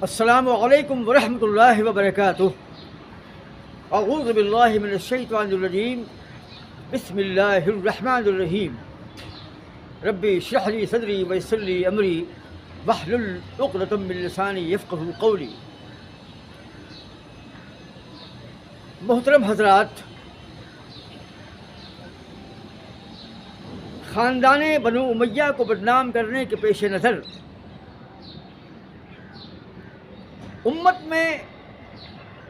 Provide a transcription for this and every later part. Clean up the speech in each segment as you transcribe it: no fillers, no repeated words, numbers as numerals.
السلام علیکم ورحمۃ اللہ وبرکاتہ۔ اعوذ باللہ من الشیطان الرجیم، بسم اللہ الرحمن الرحیم۔ ربی اشرح لی صدری ویسر لی امری واحلل عقدۃ من لسانی یفقہوا قولی۔ محترم حضرات، خاندان بنو امیہ کو بدنام کرنے کے پیش نظر امت میں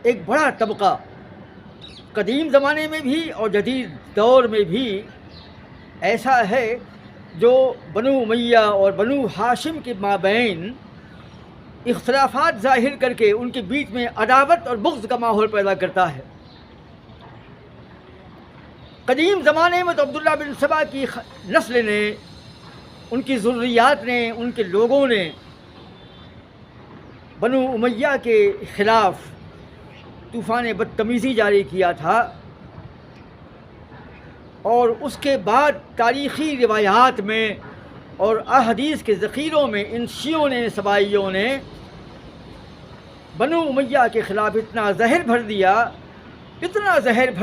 ایک بڑا طبقہ قدیم زمانے میں بھی اور جدید دور میں بھی ایسا ہے جو بنو امیہ اور بنو ہاشم کے مابین اختلافات ظاہر کر کے ان کے بیچ میں عداوت اور بغض کا ماحول پیدا کرتا ہے۔ قدیم زمانے میں تو عبداللہ بن سبا کی نسل نے، ان کی ذریات نے، ان کے لوگوں نے بنو امیہ کے خلاف طوفان بدتمیزی جاری کیا تھا، اور اس کے بعد تاریخی روایات میں اور احادیث کے ذخیروں میں ان شیعوں نے، سبائیوں نے بنو امیہ کے خلاف اتنا زہر بھر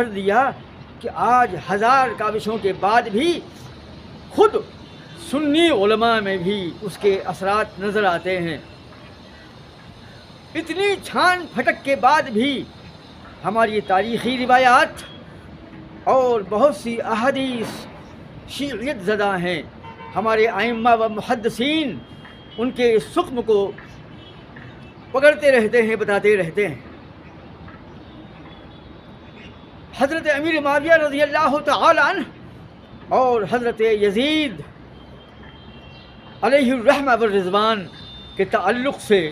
دیا کہ آج ہزار کاوشوں کے بعد بھی خود سنی علماء میں بھی اس کے اثرات نظر آتے ہیں۔ اتنی چھان پھٹک کے بعد بھی ہماری تاریخی روایات اور بہت سی احادیث شیعیت زدہ ہیں۔ ہمارے ائمہ و محدثین ان کے اس حکم کو پکڑتے رہتے ہیں، بتاتے رہتے ہیں۔ حضرت امیر معاویہ رضی اللہ تعالی عنہ اور حضرت یزید علیہ الرحمہ والرضوان کے تعلق سے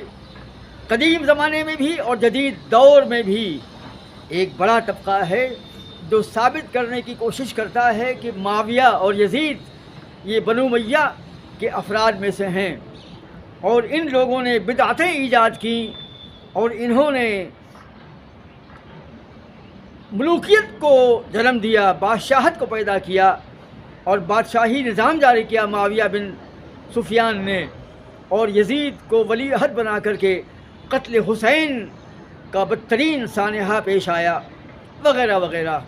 قدیم زمانے میں بھی اور جدید دور میں بھی ایک بڑا طبقہ ہے جو ثابت کرنے کی کوشش کرتا ہے کہ معاویہ اور یزید یہ بنو امیہ کے افراد میں سے ہیں، اور ان لوگوں نے بدعتیں ایجاد کی اور انہوں نے ملوکیت کو جنم دیا، بادشاہت کو پیدا کیا اور بادشاہی نظام جاری کیا معاویہ بن سفیان نے، اور یزید کو ولی عہد بنا کر کے قتل حسین کا بدترین سانحہ پیش آیا، وغیرہ وغیرہ۔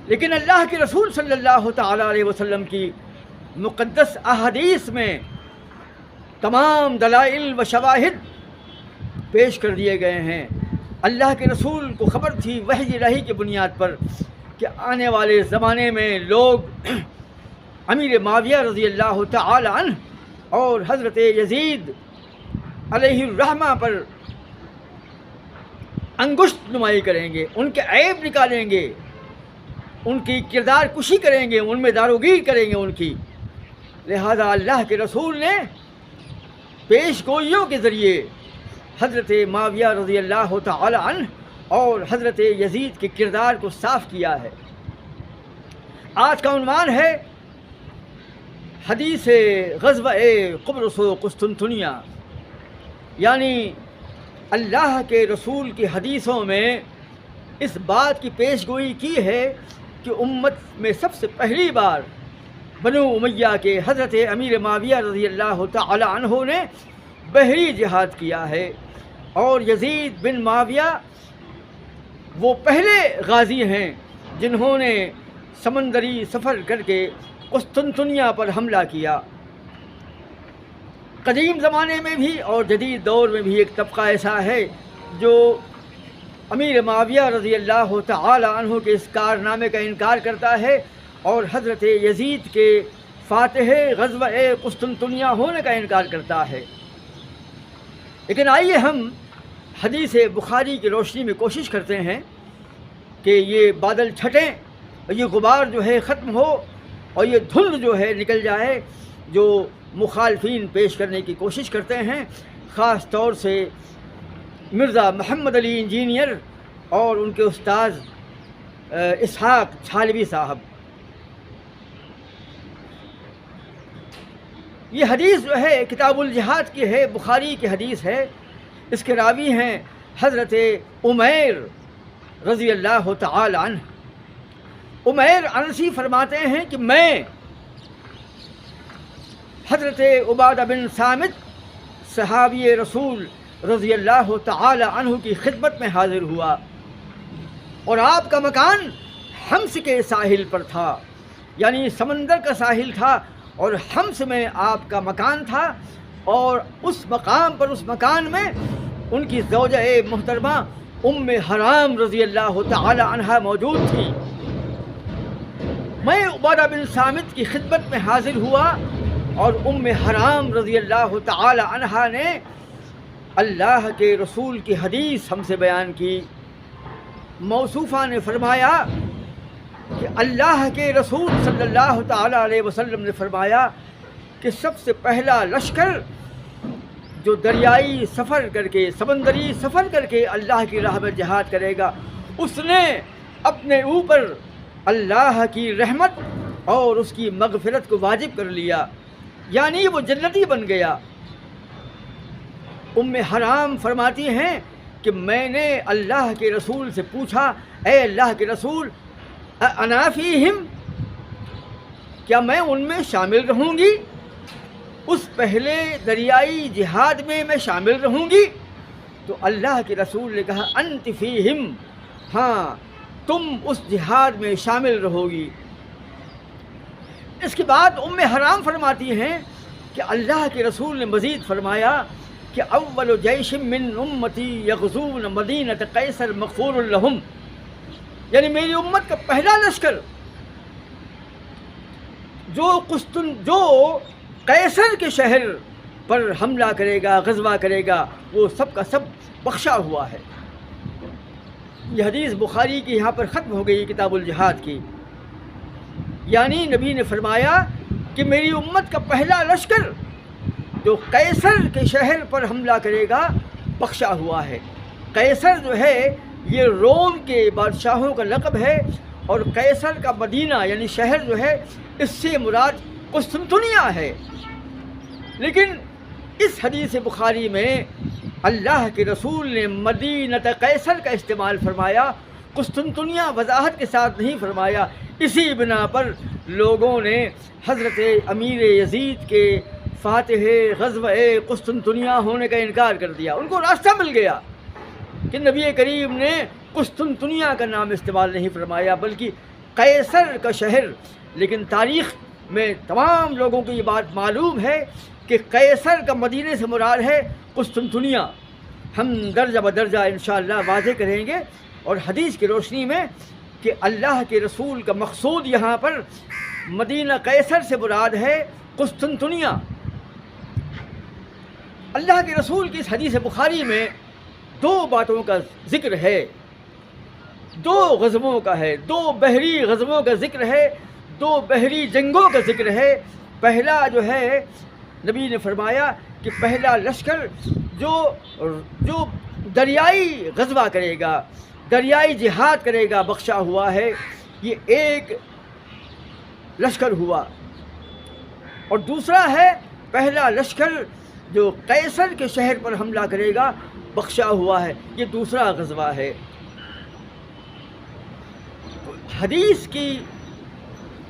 لیکن اللہ کے رسول صلی اللہ تعالی علیہ وسلم کی مقدس احادیث میں تمام دلائل و شواہد پیش کر دیے گئے ہیں۔ اللہ کے رسول کو خبر تھی وحی الہی کی بنیاد پر کہ آنے والے زمانے میں لوگ امیر معاویہ رضی اللہ تعالی عنہ اور حضرت یزید علیہ الرحمہ پر انگشت نمائی کریں گے، ان کے عیب نکالیں گے، ان کی کردار کشی کریں گے، ان میں داروگیر کریں گے ان کی۔ لہذا اللہ کے رسول نے پیش گوئیوں کے ذریعے حضرت معاویہ رضی اللہ تعالی عنہ اور حضرت یزید کے کردار کو صاف کیا ہے۔ آج کا عنوان ہے حدیث غزوہ قبرص و قسطنطنیہ، یعنی اللہ کے رسول کی حدیثوں میں اس بات کی پیش گوئی کی ہے کہ امت میں سب سے پہلی بار بنو امیہ کے حضرت امیر معاویہ رضی اللہ تعالی عنہ نے بحری جہاد کیا ہے، اور یزید بن معاویہ وہ پہلے غازی ہیں جنہوں نے سمندری سفر کر کے قسطنطنیہ پر حملہ کیا۔ قدیم زمانے میں بھی اور جدید دور میں بھی ایک طبقہ ایسا ہے جو امیر معاویہ رضی اللہ تعالی عنہ کے اس کارنامے کا انکار کرتا ہے اور حضرت یزید کے فاتح غزوہ قسطنطنیہ ہونے کا انکار کرتا ہے۔ لیکن آئیے ہم حدیث بخاری کی روشنی میں کوشش کرتے ہیں کہ یہ بادل چھٹیں، یہ غبار جو ہے ختم ہو اور یہ دھند جو ہے نکل جائے جو مخالفین پیش کرنے کی کوشش کرتے ہیں، خاص طور سے مرزا محمد علی انجینئر اور ان کے استاذ اسحاق چھالوی صاحب۔ یہ حدیث جو ہے کتاب الجہاد کی ہے، بخاری کی حدیث ہے۔ اس کے راوی ہیں حضرت عمیر رضی اللہ تعالی عنہ۔ عمیر انسی فرماتے ہیں کہ میں حضرت عبادہ بن صامت صحابی رسول رضی اللہ تعالی عنہ کی خدمت میں حاضر ہوا، اور آپ کا مکان حمص کے ساحل پر تھا، یعنی سمندر کا ساحل تھا اور حمص میں آپ کا مکان تھا، اور اس مقام پر، اس مکان میں ان کی زوجہ محترمہ ام حرام رضی اللہ تعالی عنہا موجود تھی۔ میں عبادہ بن صامت کی خدمت میں حاضر ہوا اور ام حرام رضی اللہ تعالی عنہا نے اللہ کے رسول کی حدیث ہم سے بیان کی۔ موصوفہ نے فرمایا کہ اللہ کے رسول صلی اللہ تعالی علیہ وسلم نے فرمایا کہ سب سے پہلا لشکر جو دریائی سفر کر کے، سمندری سفر کر کے اللہ کی راہ میں جہاد کرے گا، اس نے اپنے اوپر اللہ کی رحمت اور اس کی مغفرت کو واجب کر لیا، یعنی وہ جنتی بن گیا۔ ام حرام فرماتی ہیں کہ میں نے اللہ کے رسول سے پوچھا، اے اللہ کے رسول، انا فیہم، کیا میں ان میں شامل رہوں گی؟ اس پہلے دریائی جہاد میں شامل رہوں گی؟ تو اللہ کے رسول نے کہا انت فیہم، ہاں تم اس جہاد میں شامل رہو گی۔ اس کے بعد ام حرام فرماتی ہیں کہ اللہ کے رسول نے مزید فرمایا کہ اول جیش من امتی یغزون مدینہ قیصر مغفور لہم، یعنی میری امت کا پہلا لشکر جو قیصر کے شہر پر حملہ کرے گا، غزوہ کرے گا، وہ سب کا سب بخشا ہوا ہے۔ یہ حدیث بخاری کی یہاں پر ختم ہو گئی کتاب الجہاد کی، یعنی نبی نے فرمایا کہ میری امت کا پہلا لشکر جو قیصر کے شہر پر حملہ کرے گا بخشا ہوا ہے۔ قیصر جو ہے یہ روم کے بادشاہوں کا لقب ہے، اور قیصر کا مدینہ یعنی شہر جو ہے اس سے مراد قسطنطنیہ ہے۔ لیکن اس حدیث بخاری میں اللہ کے رسول نے مدینہ قیصر کا استعمال فرمایا، قسطنطنیہ وضاحت کے ساتھ نہیں فرمایا۔ اسی بنا پر لوگوں نے حضرت امیر یزید کے فاتح غزوہ قسطنطنیہ ہونے کا انکار کر دیا۔ ان کو راستہ مل گیا کہ نبی کریم نے قسطنطنیہ کا نام استعمال نہیں فرمایا بلکہ قیصر کا شہر۔ لیکن تاریخ میں تمام لوگوں کو یہ بات معلوم ہے کہ قیصر کا مدینے سے مراد ہے قسطنطنیہ۔ ہم درجہ بدرجہ انشاءاللہ واضح کریں گے، اور حدیث کی روشنی میں کہ اللہ کے رسول کا مقصود یہاں پر مدینہ قیصر سے مراد ہے قسطنطنیہ۔ اللہ کے رسول کی اس حدیث بخاری میں دو باتوں کا ذکر ہے، دو غزووں کا ہے، دو بحری غزووں کا ذکر ہے، دو بحری جنگوں کا ذکر ہے۔ پہلا جو ہے نبی نے فرمایا کہ پہلا لشکر جو دریائی غزوہ کرے گا، دریائی جہاد کرے گا بخشا ہوا ہے، یہ ایک لشکر ہوا۔ اور دوسرا ہے پہلا لشکر جو قیصر کے شہر پر حملہ کرے گا بخشا ہوا ہے، یہ دوسرا غزوہ ہے۔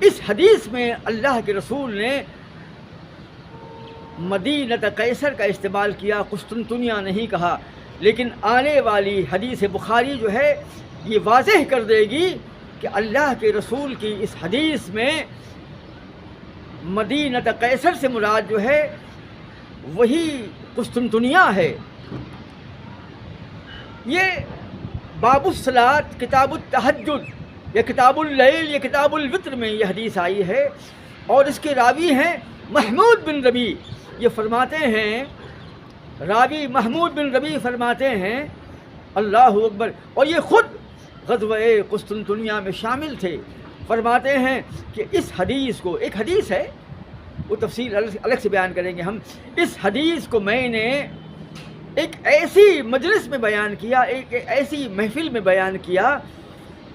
اس حدیث میں اللہ کے رسول نے مدینہ قیصر کا استعمال کیا، قسطنطنیہ نہیں کہا۔ لیکن آنے والی حدیث بخاری جو ہے یہ واضح کر دے گی کہ اللہ کے رسول کی اس حدیث میں مدینہ قیصر سے مراد جو ہے وہی قسطنطنیہ ہے۔ یہ باب الصلاۃ، کتاب التہجد یا کتاب اللیل یا کتاب الوتر میں یہ حدیث آئی ہے، اور اس کے راوی ہیں محمود بن ربیع۔ یہ فرماتے ہیں، راوی محمود بن ربیع فرماتے ہیں اللہ اکبر، اور یہ خود غزوہ قسطنطنیہ میں شامل تھے۔ فرماتے ہیں کہ اس حدیث کو، ایک حدیث ہے وہ تفصیل الگ سے بیان کریں گے ہم، اس حدیث کو میں نے ایک ایسی مجلس میں بیان کیا، ایک ایسی محفل میں بیان کیا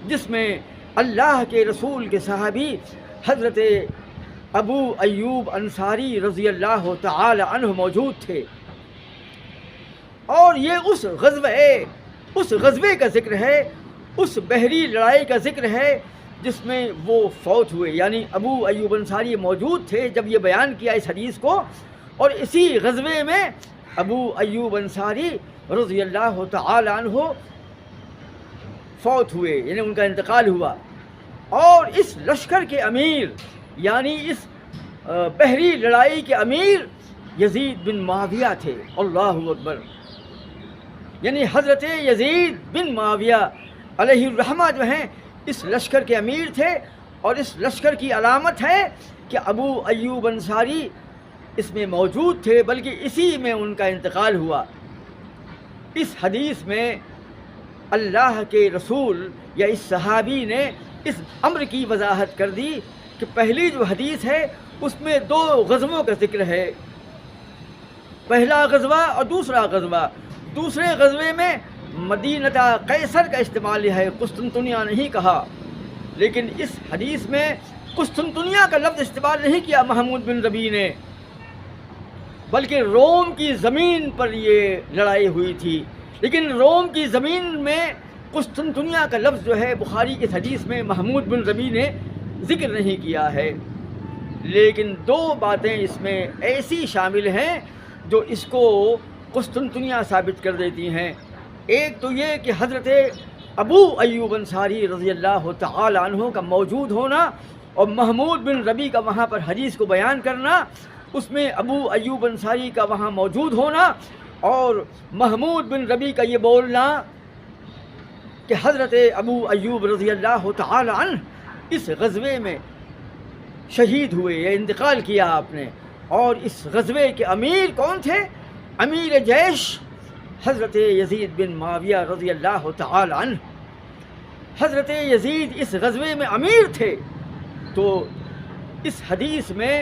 جس میں اللہ کے رسول کے صحابی حضرت ابو ایوب انصاری رضی اللہ تعالی عنہ موجود تھے، اور یہ اس غزوے کا ذکر ہے، اس بحری لڑائی کا ذکر ہے جس میں وہ فوت ہوئے، یعنی ابو ایوب انصاری موجود تھے جب یہ بیان کیا اس حدیث کو، اور اسی غزوے میں ابو ایوب انصاری رضی اللہ تعالی عنہ فوت ہوئے، یعنی ان کا انتقال ہوا، اور اس لشکر کے امیر یعنی اس بحری لڑائی کے امیر یزید بن معاویہ تھے۔ اللہ اکبر! یعنی حضرت یزید بن معاویہ علیہ الرحمہ جو ہیں اس لشکر کے امیر تھے، اور اس لشکر کی علامت ہے کہ ابو ایوب انصاری اس میں موجود تھے، بلکہ اسی میں ان کا انتقال ہوا۔ اس حدیث میں اللہ کے رسول یا اس صحابی نے اس امر کی وضاحت کر دی کہ پہلی جو حدیث ہے اس میں 2 غزووں کا ذکر ہے، پہلا غزوہ اور دوسرا غزوہ۔ دوسرے غزوے میں مدینہ قیصر کا استعمال ہے، قسطنطنیہ نہیں کہا، لیکن اس حدیث میں قسطنطنیہ کا لفظ استعمال نہیں کیا محمود بن ربیع نے، بلکہ روم کی زمین پر یہ لڑائی ہوئی تھی۔ لیکن روم کی زمین میں قسطنطنیہ کا لفظ جو ہے بخاری کی حدیث میں محمود بن ربیع نے ذکر نہیں کیا ہے، لیکن 2 باتیں اس میں ایسی شامل ہیں جو اس کو قسطنطنیہ ثابت کر دیتی ہیں۔ ایک تو یہ کہ حضرت ابو ایوب انصاری رضی اللہ تعالی عنہ کا موجود ہونا اور محمود بن ربیع کا وہاں پر حدیث کو بیان کرنا، اس میں ابو ایوب انصاری کا وہاں موجود ہونا اور محمود بن ربیع کا یہ بولنا کہ حضرت ابو ایوب رضی اللہ تعالی عنہ اس غزوے میں شہید ہوئے یا انتقال کیا آپ نے۔ اور اس غزوے کے امیر کون تھے؟ امیر جیش حضرت یزید بن معاویہ رضی اللہ تعالی عنہ۔ حضرت یزید اس غزوے میں امیر تھے، تو اس حدیث میں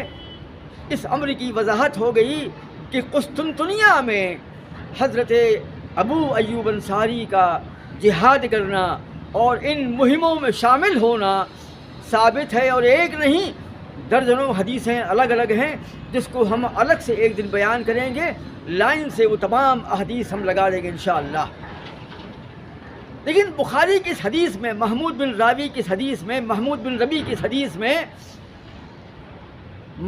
اس امر کی وضاحت ہو گئی کہ قسطنطنیہ میں حضرت ابو ایوب انصاری کا جہاد کرنا اور ان مہموں میں شامل ہونا ثابت ہے، اور ایک نہیں درجنوں حدیثیں الگ الگ ہیں جس کو ہم الگ سے ایک دن بیان کریں گے، لائن سے وہ تمام احادیث ہم لگا دیں گے انشاءاللہ۔ لیکن بخاری کی اس حدیث میں محمود بن ربیع کی اس حدیث میں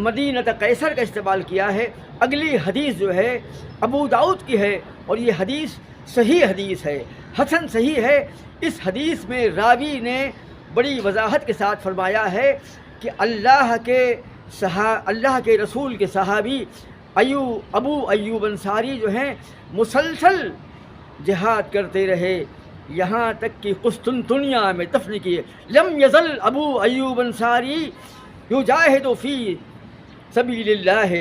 مدینہ قیصر کا استعمال کیا ہے۔ اگلی حدیث جو ہے ابو داؤد کی ہے، اور یہ حدیث صحیح حدیث ہے، حسن صحیح ہے۔ اس حدیث میں راوی نے بڑی وضاحت کے ساتھ فرمایا ہے کہ اللہ کے رسول کے صحابی ابو ایوب انصاری جو ہیں مسلسل جہاد کرتے رہے یہاں تک کہ قسطنطنیہ میں دفن کیے۔ لم یزل ابو ایوب انصاری یجاہد فی سبیل اللہ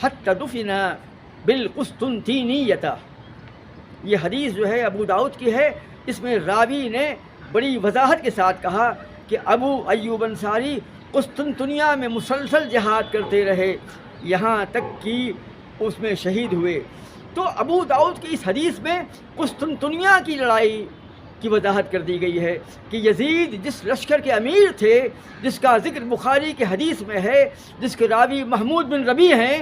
حتی دفن بالقسطنطینیۃ۔ یہ حدیث جو ہے ابو داؤد کی ہے، اس میں راوی نے بڑی وضاحت کے ساتھ کہا کہ ابو ایوب انصاری قسطنطنیہ میں مسلسل جہاد کرتے رہے یہاں تک کہ اس میں شہید ہوئے۔ تو ابو داؤد کی اس حدیث میں قسطنطنیہ کی لڑائی کی وضاحت کر دی گئی ہے کہ یزید جس لشکر کے امیر تھے، جس کا ذکر بخاری کے حدیث میں ہے، جس کے راوی محمود بن ربیع ہیں،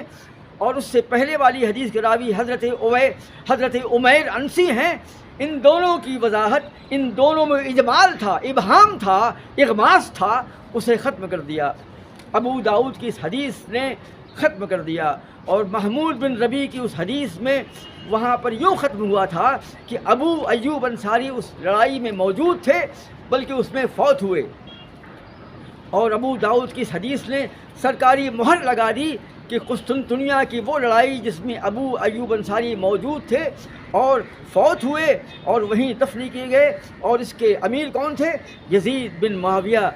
اور اس سے پہلے والی حدیث کے راوی حضرت عمیر انسی ہیں، ان دونوں کی وضاحت، ان دونوں میں اجمال تھا، ابہام تھا، اغماس تھا، اسے ختم کر دیا۔ ابو داؤد کی اس حدیث نے ختم کر دیا، اور محمود بن ربیع کی اس حدیث میں وہاں پر یوں ختم ہوا تھا کہ ابو ایوب انصاری اس لڑائی میں موجود تھے بلکہ اس میں فوت ہوئے۔ اور ابو داؤد کی اس حدیث نے سرکاری مہر لگا دی کہ قسطنطنیہ کی وہ لڑائی جس میں ابو ایوب انصاری موجود تھے اور فوت ہوئے اور وہیں دفن کیے گئے، اور اس کے امیر کون تھے؟ یزید بن معاویہ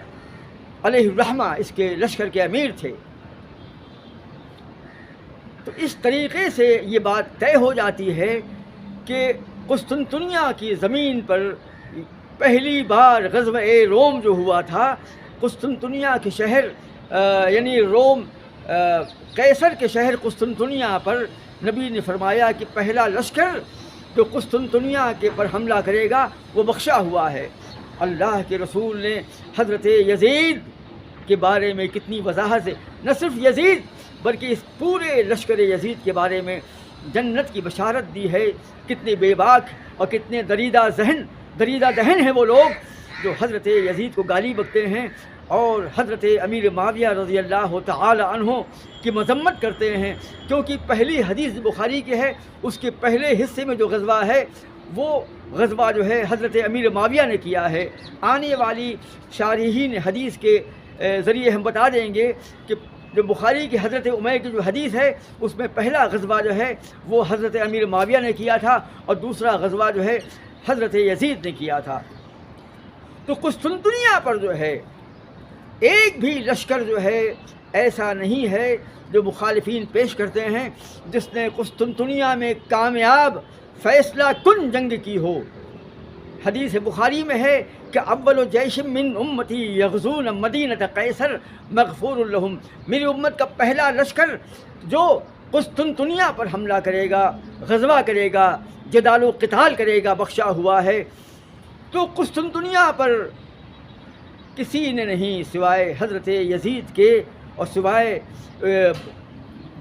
علیہ الرحمہ اس کے لشکر کے امیر تھے۔ تو اس طریقے سے یہ بات طے ہو جاتی ہے کہ قسطنطنیہ کی زمین پر پہلی بار غزوہ روم جو ہوا تھا، قسطنطنیہ کے شہر یعنی روم قیصر کے شہر قسطنطنیہ پر نبی نے فرمایا کہ پہلا لشکر جو قسطنطنیہ کے پر حملہ کرے گا وہ بخشا ہوا ہے۔ اللہ کے رسول نے حضرت یزید کے بارے میں کتنی وضاحت سے، نہ صرف یزید بلکہ اس پورے لشکر یزید کے بارے میں جنت کی بشارت دی ہے۔ کتنے بے باک اور کتنے دریدہ دہن ہیں وہ لوگ جو حضرت یزید کو گالی بکتے ہیں اور حضرت امیر معاویہ رضی اللہ تعالی عنہ کی مذمت کرتے ہیں، کیونکہ پہلی حدیث بخاری کی ہے، اس کے پہلے حصے میں جو غزوہ ہے وہ غزوہ جو ہے حضرت امیر معاویہ نے کیا ہے۔ آنے والی شارحین حدیث کے ذریعے ہم بتا دیں گے کہ جو بخاری کی حضرت عمیر کی جو حدیث ہے اس میں پہلا غزوہ جو ہے وہ حضرت امیر معاویہ نے کیا تھا اور دوسرا غزوہ جو ہے حضرت یزید نے کیا تھا۔ تو قسطنطنیہ پر جو ہے ایک بھی لشکر جو ہے ایسا نہیں ہے جو مخالفین پیش کرتے ہیں جس نے قسطنطنیہ میں کامیاب فیصلہ کن جنگ کی ہو۔ حدیث بخاری میں ہے کہ اول جیش من امتی یغزون مدینہ قیصر مغفور لہم، میری امت کا پہلا لشکر جو قسطنطنیہ پر حملہ کرے گا، غزوہ کرے گا، جدال و قتال کرے گا، بخشا ہوا ہے۔ تو قسطنطنیہ پر کسی نے نہیں سوائے حضرت یزید کے اور سوائے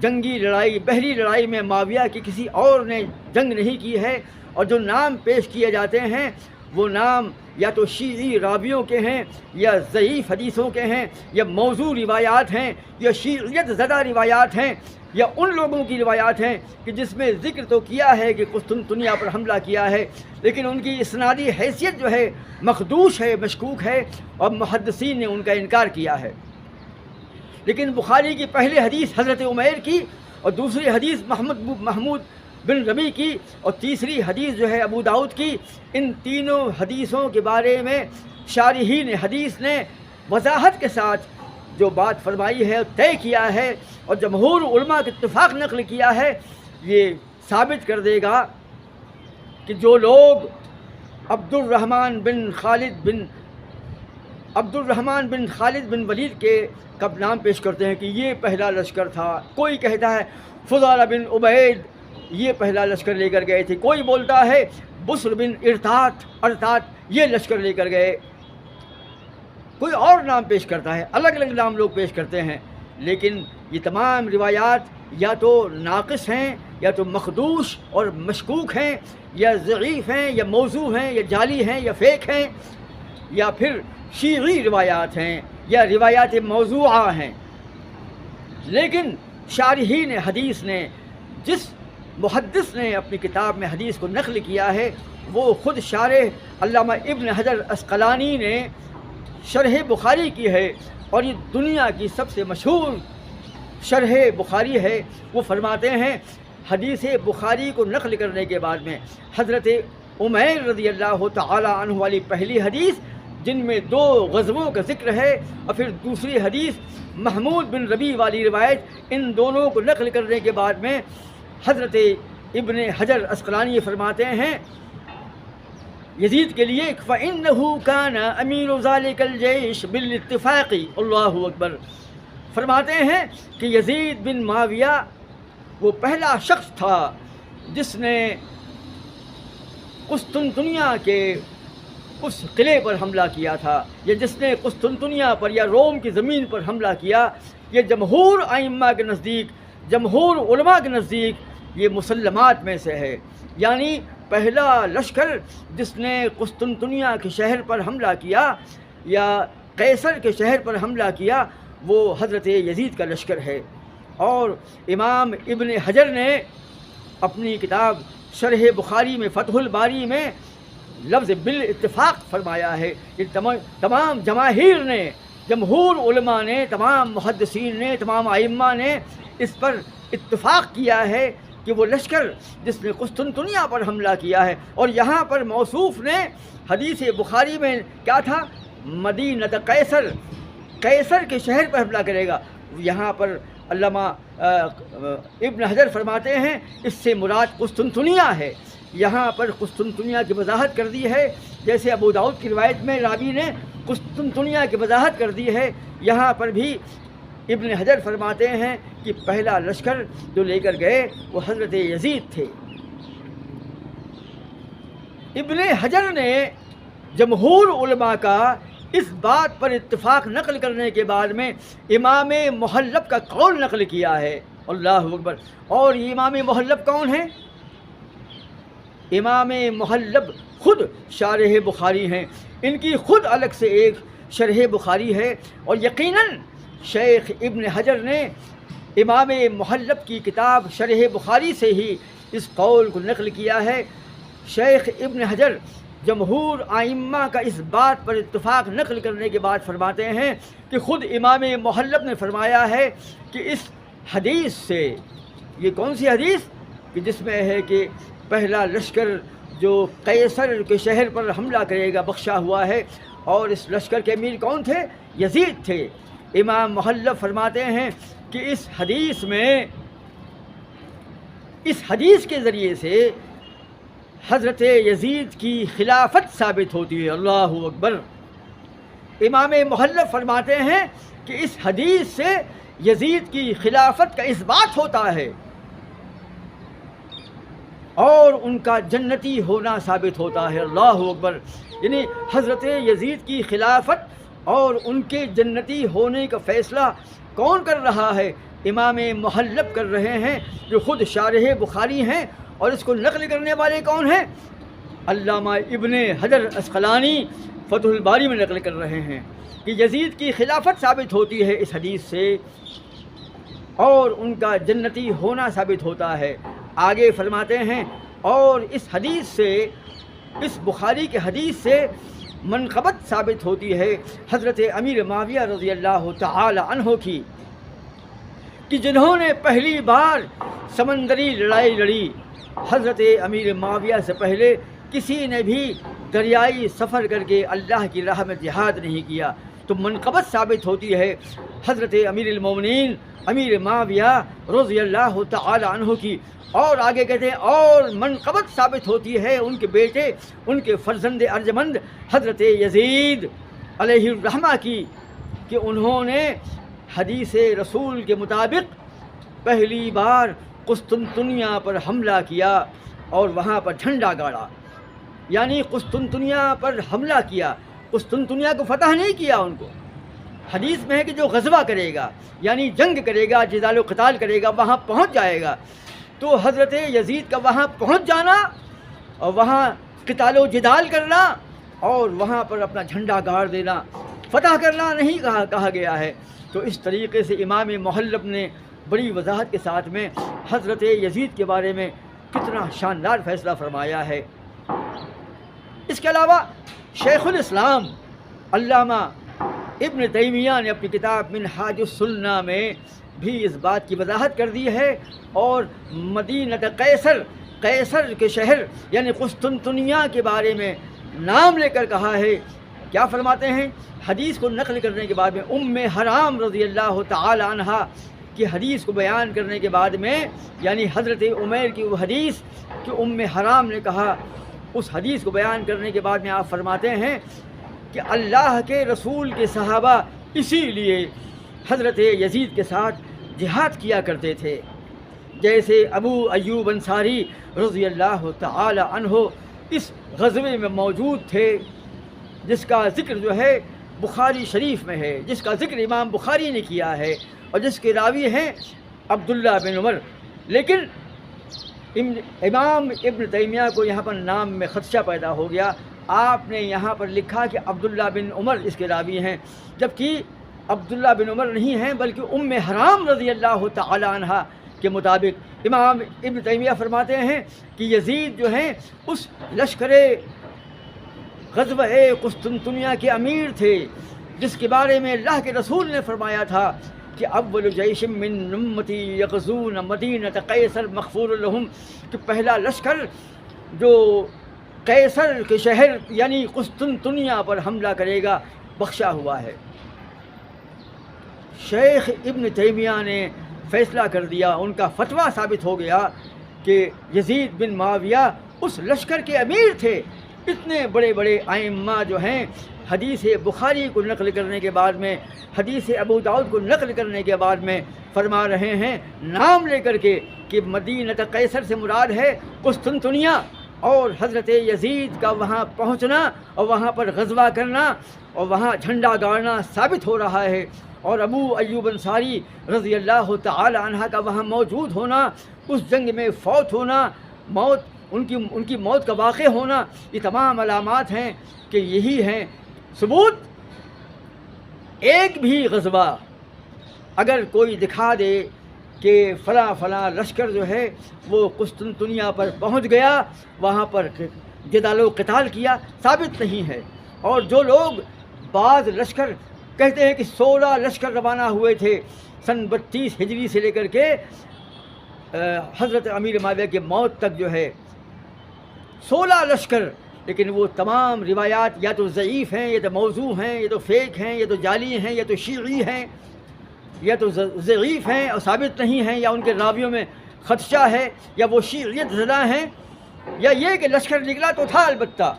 جنگی لڑائی، بحری لڑائی میں معاویہ کی کسی اور نے جنگ نہیں کی ہے۔ اور جو نام پیش کیے جاتے ہیں وہ نام یا تو شیعی راویوں کے ہیں یا ضعیف حدیثوں کے ہیں یا موضوع روایات ہیں یا شیعیت زدہ روایات ہیں یا ان لوگوں کی روایات ہیں کہ جس میں ذکر تو کیا ہے کہ قسطنطنیہ پر حملہ کیا ہے، لیکن ان کی اسنادی حیثیت جو ہے مخدوش ہے، مشکوک ہے، اور محدثین نے ان کا انکار کیا ہے۔ لیکن بخاری کی پہلی حدیث حضرت عمیر کی اور دوسری حدیث محمود بن ربی کی اور تیسری حدیث جو ہے ابو داؤد کی، ان تینوں حدیثوں کے بارے میں شارحین حدیث نے وضاحت کے ساتھ جو بات فرمائی ہے، طے کیا ہے اور جمہور علماء کے اتفاق نقل کیا ہے، یہ ثابت کر دے گا کہ جو لوگ عبد الرحمن بن خالد بن ولید کے کب نام پیش کرتے ہیں کہ یہ پہلا لشکر تھا، کوئی کہتا ہے فضالہ بن عبید یہ پہلا لشکر لے کر گئے تھے، کوئی بولتا ہے بسر بن ارتات یہ لشکر لے کر گئے، کوئی اور نام پیش کرتا ہے، الگ الگ نام لوگ پیش کرتے ہیں، لیکن یہ تمام روایات یا تو ناقص ہیں یا تو مخدوش اور مشکوک ہیں یا ضعیف ہیں یا موضوع ہیں یا جعلی ہیں یا فیک ہیں یا پھر شیعی روایات ہیں یا روایات موضوعہ ہیں۔ لیکن شارحین حدیث نے، جس محدث نے اپنی کتاب میں حدیث کو نقل کیا ہے وہ خود شارح علامہ ابن حجر عسقلانی نے شرح بخاری کی ہے اور یہ دنیا کی سب سے مشہور شرح بخاری ہے۔ وہ فرماتے ہیں حدیث بخاری کو نقل کرنے کے بعد میں حضرت عمیر رضی اللہ تعالی عنہ والی پہلی حدیث جن میں 2 غزووں کا ذکر ہے اور پھر دوسری حدیث محمود بن ربی والی روایت، ان دونوں کو نقل کرنے کے بعد میں حضرت ابن حجر عسقلانی فرماتے ہیں یزید کے لیے فَإِنَّهُ كَانَ أَمِيرُ ذَلِكَ الْجَيْشِ بِالِاتِّفَاقِ، اللہ اکبر، فرماتے ہیں کہ یزید بن معاویہ وہ پہلا شخص تھا جس نے قسطنطنیہ کے اس قلعے پر حملہ کیا تھا یا جس نے قسطنطنیہ پر یا روم کی زمین پر حملہ کیا۔ یہ جمہور ائمہ کے نزدیک، جمہور علماء کے نزدیک یہ مسلمات میں سے ہے، یعنی پہلا لشکر جس نے قسطنطنیہ کے شہر پر حملہ کیا یا قیصر کے شہر پر حملہ کیا وہ حضرت یزید کا لشکر ہے۔ اور امام ابن حجر نے اپنی کتاب شرح بخاری میں فتح الباری میں لفظ بالاتفاق فرمایا ہے کہ تمام جماہیر نے، جمہور علماء نے، تمام محدثین نے، تمام ائمہ نے اس پر اتفاق کیا ہے کہ وہ لشکر جس نے قسطنطنیہ پر حملہ کیا ہے، اور یہاں پر موصوف نے حدیث بخاری میں کیا تھا، مدینہ قیصر، قیصر کے شہر پر حملہ کرے گا۔ یہاں پر علامہ ابن حجر فرماتے ہیں اس سے مراد قسطنطنیہ ہے، یہاں پر قسطنطنیہ کی وضاحت کر دی ہے، جیسے ابو داؤد کی روایت میں راوی نے قسطنطنیہ کی وضاحت کر دی ہے، یہاں پر بھی ابن حجر فرماتے ہیں کہ پہلا لشکر جو لے کر گئے وہ حضرت یزید تھے۔ ابن حجر نے جمہور علماء کا اس بات پر اتفاق نقل کرنے کے بعد میں امام محلب کا قول نقل کیا ہے، اللہ اکبر۔ اور یہ امام محلب کون ہے؟ امام محلب خود شارح بخاری ہیں، ان کی خود الگ سے ایک شرح بخاری ہے، اور یقیناً شیخ ابن حجر نے امام محلب کی کتاب شرح بخاری سے ہی اس قول کو نقل کیا ہے۔ شیخ ابن حجر جمہور ائمہ کا اس بات پر اتفاق نقل کرنے کے بعد فرماتے ہیں کہ خود امام محلب نے فرمایا ہے کہ اس حدیث سے، یہ کون سی حدیث کہ جس میں ہے کہ پہلا لشکر جو قیصر کے شہر پر حملہ کرے گا بخشا ہوا ہے، اور اس لشکر کے امیر کون تھے؟ یزید تھے۔ امام محلب فرماتے ہیں کہ اس حدیث کے ذریعے سے حضرت یزید کی خلافت ثابت ہوتی ہے۔ اللہ اکبر۔ امام محلب فرماتے ہیں کہ اس حدیث سے یزید کی خلافت کا اثبات ہوتا ہے اور ان کا جنتی ہونا ثابت ہوتا ہے۔ اللہ اکبر۔ یعنی حضرت یزید کی خلافت اور ان کے جنتی ہونے کا فیصلہ کون کر رہا ہے؟ امام محلب کر رہے ہیں، جو خود شارح بخاری ہیں، اور اس کو نقل کرنے والے کون ہیں؟ علامہ ابن حجر اسقلانی فتح الباری میں نقل کر رہے ہیں کہ یزید کی خلافت ثابت ہوتی ہے اس حدیث سے، اور ان کا جنتی ہونا ثابت ہوتا ہے۔ آگے فرماتے ہیں اور اس حدیث سے، اس بخاری کے حدیث سے منقبت ثابت ہوتی ہے حضرت امیر معاویہ رضی اللہ تعالی عنہ کی، کہ جنہوں نے پہلی بار سمندری لڑائی لڑی۔ حضرت امیر معاویہ سے پہلے کسی نے بھی دریائی سفر کر کے اللہ کی راہ میں جہاد نہیں کیا، تو منقبت ثابت ہوتی ہے حضرت امیر المومنین امیر معاویہ رضی اللہ تعالی عنہ کی۔ اور آگے کہتے ہیں اور منقبت ثابت ہوتی ہے ان کے بیٹے، ان کے فرزند ارجمند حضرت یزید علیہ الرحمہ کی، کہ انہوں نے حدیث رسول کے مطابق پہلی بار قسطنطنیہ پر حملہ کیا اور وہاں پر جھنڈا گاڑا۔ یعنی قسطنطنیہ پر حملہ کیا، قسطنطنیہ کو فتح نہیں کیا ان کو۔ حدیث میں ہے کہ جو غزوہ کرے گا، یعنی جنگ کرے گا، جدال و قتال کرے گا، وہاں پہنچ جائے گا، تو حضرت یزید کا وہاں پہنچ جانا اور وہاں قتال و جدال کرنا اور وہاں پر اپنا جھنڈا گاڑ دینا، فتح کرنا نہیں کہا گیا ہے۔ تو اس طریقے سے امام محلب نے بڑی وضاحت کے ساتھ میں حضرت یزید کے بارے میں کتنا شاندار فیصلہ فرمایا ہے۔ اس کے علاوہ شیخ الاسلام علامہ ابن تیمیہ نے اپنی کتاب منہاج السنہ میں بھی اس بات کی وضاحت کر دی ہے، اور مدینہ قیصر کے شہر یعنی قسطنطنیہ کے بارے میں نام لے کر کہا ہے۔ کیا فرماتے ہیں؟ حدیث کو نقل کرنے کے بعد میں ام حرام رضی اللہ تعالی عنہا کی حدیث کو بیان کرنے کے بعد میں، یعنی حضرت عمیر کی وہ حدیث کہ ام حرام نے کہا، اس حدیث کو بیان کرنے کے بعد میں آپ فرماتے ہیں کہ اللہ کے رسول کے صحابہ اسی لیے حضرت یزید کے ساتھ جہاد کیا کرتے تھے، جیسے ابو ایوب انصاری رضی اللہ تعالی عنہ اس غزوے میں موجود تھے، جس کا ذکر جو ہے بخاری شریف میں ہے، جس کا ذکر امام بخاری نے کیا ہے، اور جس کے راوی ہیں عبداللہ بن عمر۔ لیکن امام ابن تیمیہ کو یہاں پر نام میں خدشہ پیدا ہو گیا، آپ نے یہاں پر لکھا کہ عبداللہ بن عمر اس کے راوی ہیں، جبکہ عبداللہ بن عمر نہیں ہیں بلکہ ام حرام رضی اللہ تعالی عنہ کے مطابق امام ابن تیمیہ فرماتے ہیں کہ یزید جو ہیں اس لشکر غزوہ قسطنطنیہ کے امیر تھے، جس کے بارے میں اللہ کے رسول نے فرمایا تھا کہ اول جیش من امتی یغزون مدینہ قیصر مغفور لہم، کہ پہلا لشکر جو قیصر کے شہر یعنی قسطنطنیہ پر حملہ کرے گا بخشا ہوا ہے۔ شیخ ابن تیمیہ نے فیصلہ کر دیا، ان کا فتویٰ ثابت ہو گیا کہ یزید بن معاویہ اس لشکر کے امیر تھے۔ اتنے بڑے بڑے ائمہ جو ہیں حدیث بخاری کو نقل کرنے کے بعد میں، حدیث ابو داؤد کو نقل کرنے کے بعد میں فرما رہے ہیں نام لے کر کے کہ مدینہ قیصر سے مراد ہے قسطنطنیہ، اور حضرت یزید کا وہاں پہنچنا اور وہاں پر غزوہ کرنا اور وہاں جھنڈا گاڑنا ثابت ہو رہا ہے، اور ابو ایوب انصاری رضی اللہ تعالی عنہ کا وہاں موجود ہونا، اس جنگ میں فوت ہونا، موت ان کی موت کا واقع ہونا، یہ تمام علامات ہیں کہ یہی ہیں ثبوت۔ ایک بھی غزوہ اگر کوئی دکھا دے کہ فلاں فلاں لشکر جو ہے وہ قسطنطنیہ پر پہنچ گیا، وہاں پر جدال و قتال کیا، ثابت نہیں ہے۔ اور جو لوگ بعض لشکر کہتے ہیں کہ 16 لشکر روانہ ہوئے تھے سن 32 ہجری سے لے کر کے حضرت امیر معاویہ کی موت تک جو ہے 16 لشکر، لیکن وہ تمام روایات یا تو ضعیف ہیں، یا تو موضوع ہیں، یا تو فیک ہیں، یا تو جعلی ہیں، یا تو شیعی ہیں، یا تو ضعیف ہیں اور ثابت نہیں ہیں، یا ان کے راویوں میں خدشہ ہے، یا وہ شیعیت زدہ ہیں، یا یہ کہ لشکر نکلا تو تھا البتہ،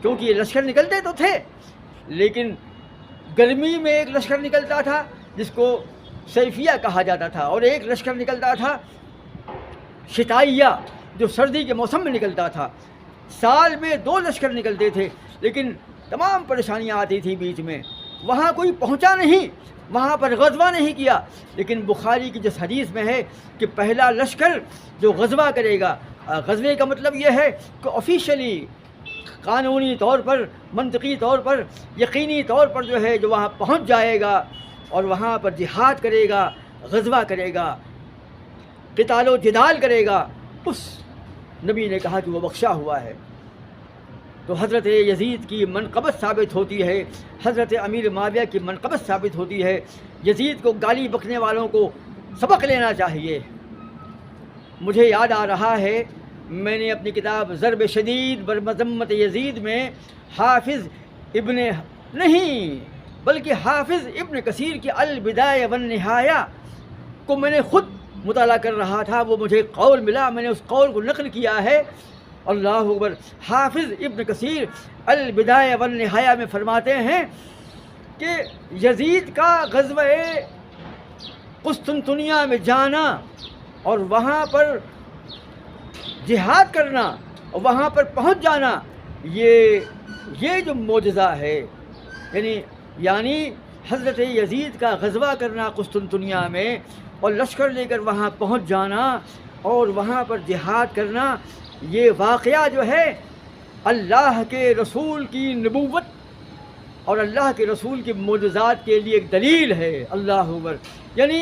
کیونکہ یہ لشکر نکلتے تو تھے، لیکن گرمی میں ایک لشکر نکلتا تھا جس کو سیفیہ کہا جاتا تھا، اور ایک لشکر نکلتا تھا شتائیہ جو سردی کے موسم میں نکلتا تھا۔ سال میں 2 لشکر نکلتے تھے، لیکن تمام پریشانیاں آتی تھی بیچ میں، وہاں کوئی پہنچا نہیں، وہاں پر غزوہ نہیں کیا۔ لیکن بخاری کی جس حدیث میں ہے کہ پہلا لشکر جو غزوہ کرے گا، غزوے کا مطلب یہ ہے کہ آفیشلی، قانونی طور پر، منطقی طور پر، یقینی طور پر جو ہے جو وہاں پہنچ جائے گا اور وہاں پر جہاد کرے گا، غزوہ کرے گا، قتال و جدال کرے گا، اس نبی نے کہا کہ وہ بخشا ہوا ہے۔ تو حضرت یزید کی منقبت ثابت ہوتی ہے، حضرت امیر معاویہ کی منقبت ثابت ہوتی ہے۔ یزید کو گالی بکنے والوں کو سبق لینا چاہیے۔ مجھے یاد آ رہا ہے، میں نے اپنی کتاب ضرب شدید بر مذمت یزید میں حافظ ابن نہیں بلکہ حافظ ابن کثیر کی البدایہ والنہایہ کو میں نے خود مطالعہ کر رہا تھا، وہ مجھے قول ملا، میں نے اس قول کو نقل کیا ہے۔ اللہ اکبر۔ حافظ ابن کثیر البدایہ والنہایہ میں فرماتے ہیں کہ یزید کا غزوہ قسطنطنیہ میں جانا اور وہاں پر جہاد کرنا اور وہاں پر پہنچ جانا، یہ جو معجزہ ہے، یعنی حضرت یزید کا غزوہ کرنا قسطنطنیہ میں اور لشکر لے کر وہاں پہنچ جانا اور وہاں پر جہاد کرنا، یہ واقعہ جو ہے اللہ کے رسول کی نبوت اور اللہ کے رسول کے معجزات کے لیے ایک دلیل ہے۔ اللہ اکبر۔ یعنی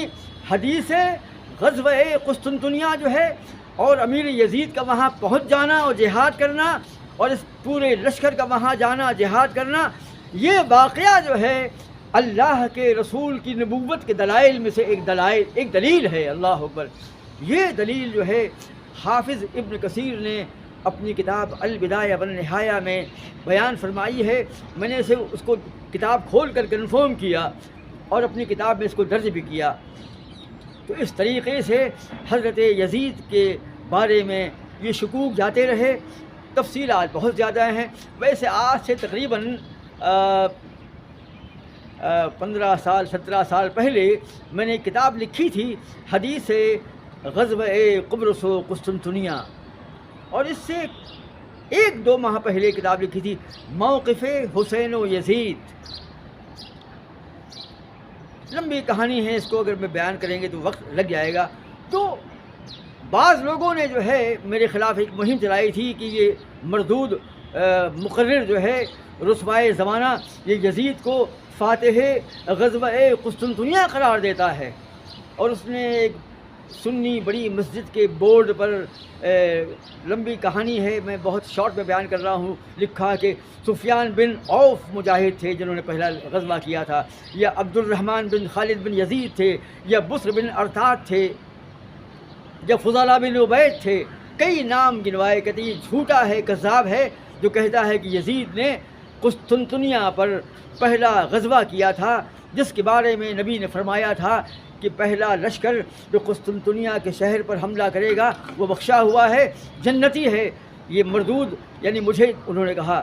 حدیث غزوہ قسطنطنیہ جو ہے اور امیر یزید کا وہاں پہنچ جانا اور جہاد کرنا اور اس پورے لشکر کا وہاں جانا جہاد کرنا، یہ واقعہ جو ہے اللہ کے رسول کی نبوت کے دلائل میں سے ایک دلیل ہے۔ اللہ اکبر۔ یہ دلیل جو ہے حافظ ابن کثیر نے اپنی کتاب البدایہ والنہایہ میں بیان فرمائی ہے۔ میں نے اس کو کتاب کھول کر کنفرم کیا اور اپنی کتاب میں اس کو درج بھی کیا۔ تو اس طریقے سے حضرت یزید کے بارے میں یہ شکوک جاتے رہے، تفصیلات بہت زیادہ ہیں۔ ویسے آج سے تقریباً 15 سال 17 سال پہلے میں نے کتاب لکھی تھی حدیث غزوہ قبرص و قسطنطنیہ، اور اس سے 1-2 ماہ پہلے کتاب لکھی تھی موقف حسین و یزید۔ لمبی کہانی ہے، اس کو اگر میں بیان کریں گے تو وقت لگ جائے گا۔ تو بعض لوگوں نے جو ہے میرے خلاف ایک مہم چلائی تھی کہ یہ مردود مقرر جو ہے رسوائے زمانہ یہ یزید کو فاتح غزوہ قسطنطنیہ قرار دیتا ہے، اور اس نے ایک سنی بڑی مسجد کے بورڈ پر لمبی کہانی ہے، میں بہت شارٹ میں بیان کر رہا ہوں، لکھا کہ سفیان بن عوف مجاہد تھے جنہوں نے پہلا غزوہ کیا تھا، یا عبد الرحمن بن خالد بن یزید تھے، یا بسر بن ارتاد تھے، یا فضالہ بن عبید تھے، کئی نام گنوائے۔ کہتے یہ جھوٹا ہے، کذاب ہے جو کہتا ہے کہ یزید نے قسطنطنیہ پر پہلا غزوہ کیا تھا، جس کے بارے میں نبی نے فرمایا تھا کہ پہلا لشکر جو قسطنطنیہ کے شہر پر حملہ کرے گا وہ بخشا ہوا ہے، جنتی ہے۔ یہ مردود یعنی مجھے انہوں نے کہا،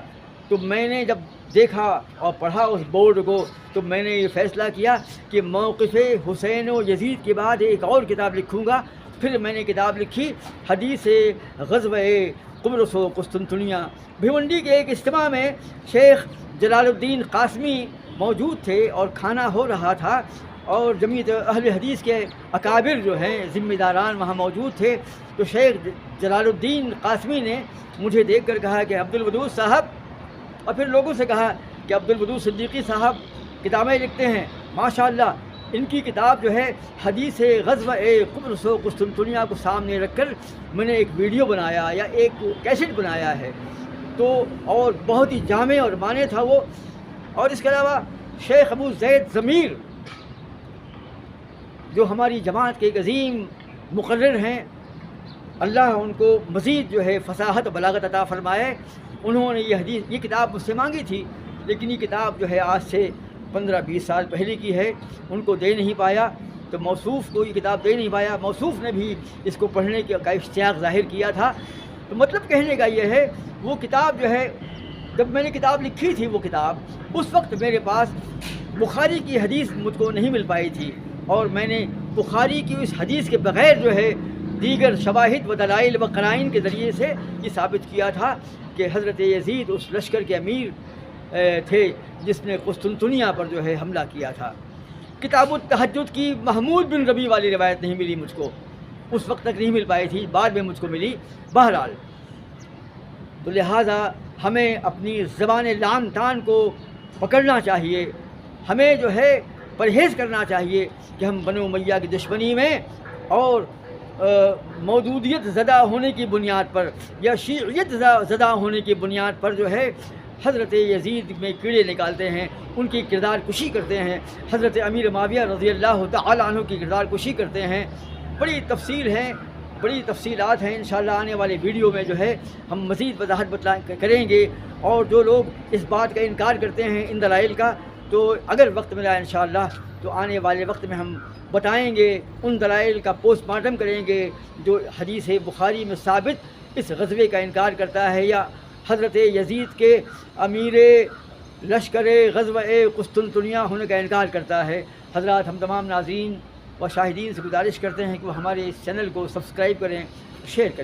تو میں نے جب دیکھا اور پڑھا اس بورڈ کو تو میں نے یہ فیصلہ کیا کہ موقف حسین و یزید کے بعد ایک اور کتاب لکھوں گا۔ پھر میں نے کتاب لکھی حدیث غزوہ قبرص و قسطنطنیہ۔ بھیونڈی کے ایک اجتماع میں شیخ جلال الدین قاسمی موجود تھے اور کھانا ہو رہا تھا، اور جمیعت اہل حدیث کے اکابر جو ہیں ذمہ داران وہاں موجود تھے، تو شیخ جلال الدین قاسمی نے مجھے دیکھ کر کہا کہ عبدالودود صاحب، اور پھر لوگوں سے کہا کہ عبدالودود صدیقی صاحب کتابیں لکھتے ہیں، ماشاءاللہ ان کی کتاب جو ہے حدیث غزوہ قبرص و قسطنطنیہ کو سامنے رکھ کر میں نے ایک ویڈیو بنایا یا ایک کیسٹ بنایا ہے، تو اور بہت ہی جامع اور معنی تھا وہ۔ اور اس کے علاوہ شیخ ابو زید ضمیر جو ہماری جماعت کے ایک عظیم مقرر ہیں، اللہ ان کو مزید جو ہے فصاحت و بلاغت عطا فرمائے، انہوں نے یہ کتاب مجھ سے مانگی تھی، لیکن یہ کتاب جو ہے آج سے 15-20 سال پہلے کی ہے، ان کو دے نہیں پایا، تو موصوف کو یہ کتاب دے نہیں پایا۔ موصوف نے بھی اس کو پڑھنے کا اشتیاق ظاہر کیا تھا۔ تو مطلب کہنے کا یہ ہے، وہ کتاب جو ہے جب میں نے کتاب لکھی تھی، وہ کتاب اس وقت میرے پاس بخاری کی حدیث مجھ کو نہیں مل پائی تھی، اور میں نے بخاری کی اس حدیث کے بغیر جو ہے دیگر شواہد و دلائل و قرائن کے ذریعے سے یہ ثابت کیا تھا کہ حضرت یزید اس لشکر کے امیر تھے جس نے قسطنطنیہ پر جو ہے حملہ کیا تھا۔ کتاب التہجد کی محمود بن ربیع والی روایت نہیں ملی مجھ کو، اس وقت تک نہیں مل پائی تھی، بعد میں مجھ کو ملی۔ بہرحال تو لہٰذا ہمیں اپنی زبان لعن طعن کو پکڑنا چاہیے، ہمیں جو ہے پرہیز کرنا چاہیے کہ ہم بنو امیہ کی دشمنی میں اور مودودیت زدہ ہونے کی بنیاد پر یا شیعیت زدہ ہونے کی بنیاد پر جو ہے حضرت یزید میں کیڑے نکالتے ہیں، ان کی کردار کشی کرتے ہیں، حضرت امیر معاویہ رضی اللہ تعالی عنہ کی کردار کشی کرتے ہیں۔ بڑی تفصیل ہے، بڑی تفصیلات ہیں، انشاءاللہ آنے والے ویڈیو میں جو ہے ہم مزید وضاحت کریں گے۔ اور جو لوگ اس بات کا انکار کرتے ہیں ان دلائل کا، تو اگر وقت ملا انشاءاللہ تو آنے والے وقت میں ہم بتائیں گے، ان دلائل کا پوسٹ مارٹم کریں گے جو حدیث بخاری میں ثابت اس غزوے کا انکار کرتا ہے یا حضرت یزید کے امیر لشکر غزوہ قسطنطنیہ ہونے کا انکار کرتا ہے۔ حضرات ہم تمام ناظرین و شاہدین سے گزارش کرتے ہیں کہ وہ ہمارے اس چینل کو سبسکرائب کریں، شیئر کریں۔